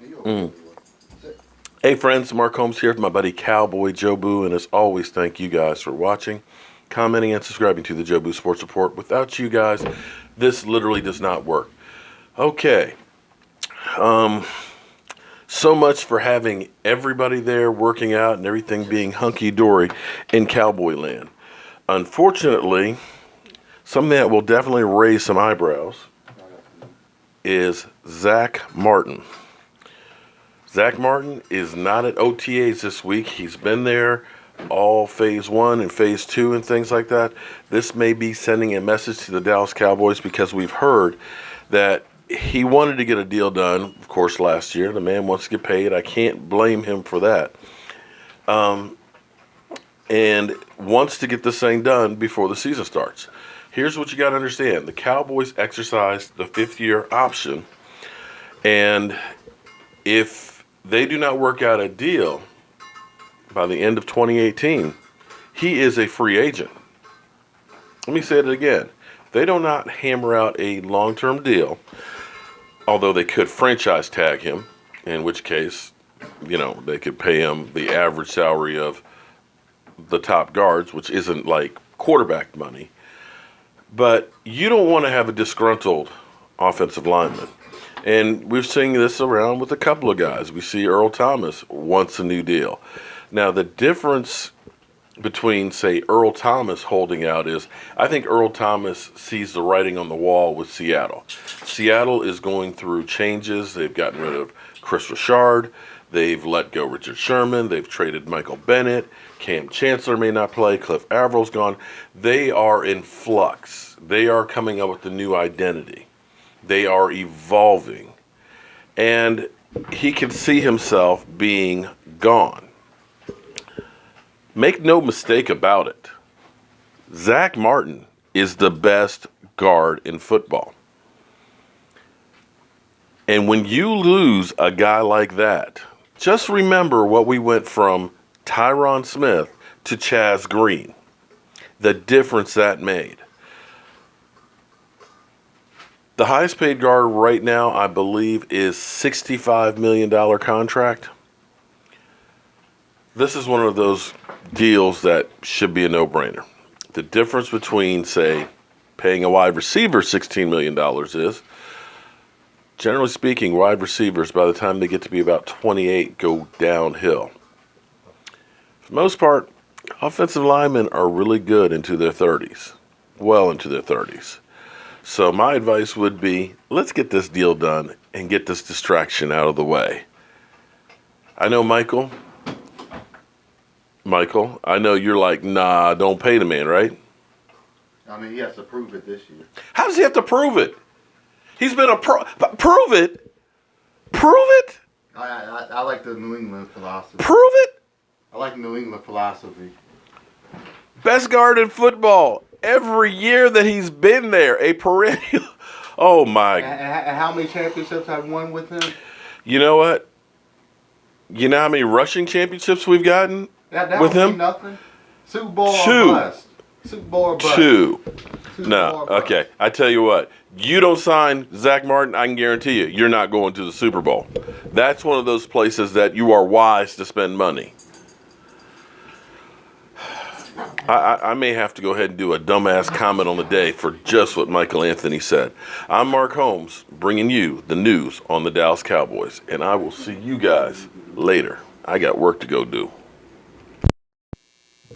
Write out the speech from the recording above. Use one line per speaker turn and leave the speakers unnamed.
Mm. Hey friends, Mark Holmes here with my buddy Cowboy Joe Boo, and as always, thank you guys for watching, commenting, and subscribing to the Joe Boo Sports Report. Without you guys, this literally does not work. Okay, so much for having everybody there working out and everything being hunky-dory in Cowboy land. Unfortunately, something that will definitely raise some eyebrows is Zack Martin. Zack Martin is not at OTAs this week. He's been there all phase 1 and phase 2 and things like that. This may be sending a message to the Dallas Cowboys because we've heard that he wanted to get a deal done, of course, last year. The man wants to get paid. I can't blame him for that. And wants to get this thing done before the season starts. Here's what you got to understand. The Cowboys exercised the 5th-year option, and if they do not work out a deal by the end of 2018, he is a free agent. Let me say it again. If they do not hammer out a long-term deal, although they could franchise tag him, in which case, they could pay him the average salary of the top guards, which isn't like quarterback money. But you don't want to have a disgruntled offensive lineman. And we've seen this around with a couple of guys. We see Earl Thomas wants a new deal. Now, the difference between, say, Earl Thomas holding out is, I think Earl Thomas sees the writing on the wall with Seattle. Seattle is going through changes. They've gotten rid of Chris Richard. They've let go Richard Sherman. They've traded Michael Bennett. Cam Chancellor may not play. Cliff Avrill's gone. They are in flux. They are coming up with a new identity. They are evolving. And he can see himself being gone. Make no mistake about it. Zack Martin is the best guard in football. And when you lose a guy like that, just remember what we went from Tyron Smith to Chaz Green. The difference that made. The highest paid guard right now, I believe, is $65 million contract. This is one of those deals that should be a no-brainer. The difference between, say, paying a wide receiver $16 million is, generally speaking, wide receivers, by the time they get to be about 28, go downhill. For the most part, offensive linemen are really good into their 30s, well into their 30s. So my advice would be, let's get this deal done and get this distraction out of the way. I know, Michael, I know you're like, nah, don't pay the man, right?
I mean, he has to prove it this year.
How does he have to prove it? He's been a pro. Prove it? Prove it?
I like the New England philosophy.
Prove it?
I like New England philosophy.
Best guard in football. Every year that he's been there, a perennial. Oh, my.
And how many championships have won with him?
You know what? You know how many rushing championships we've gotten
That
with him?
Mean nothing. Super Bowl
Two.
or bust. Super Bowl or bust.
Two.
Super
No,
Bowl or bust.
okay. I tell you what. You don't sign Zack Martin, I can guarantee you, you're not going to the Super Bowl. That's one of those places that you are wise to spend money. I may have to go ahead and do a dumbass comment on the day for just what Michael Anthony said. I'm Mark Holmes, bringing you the news on the Dallas Cowboys, and I will see you guys later. I got work to go do.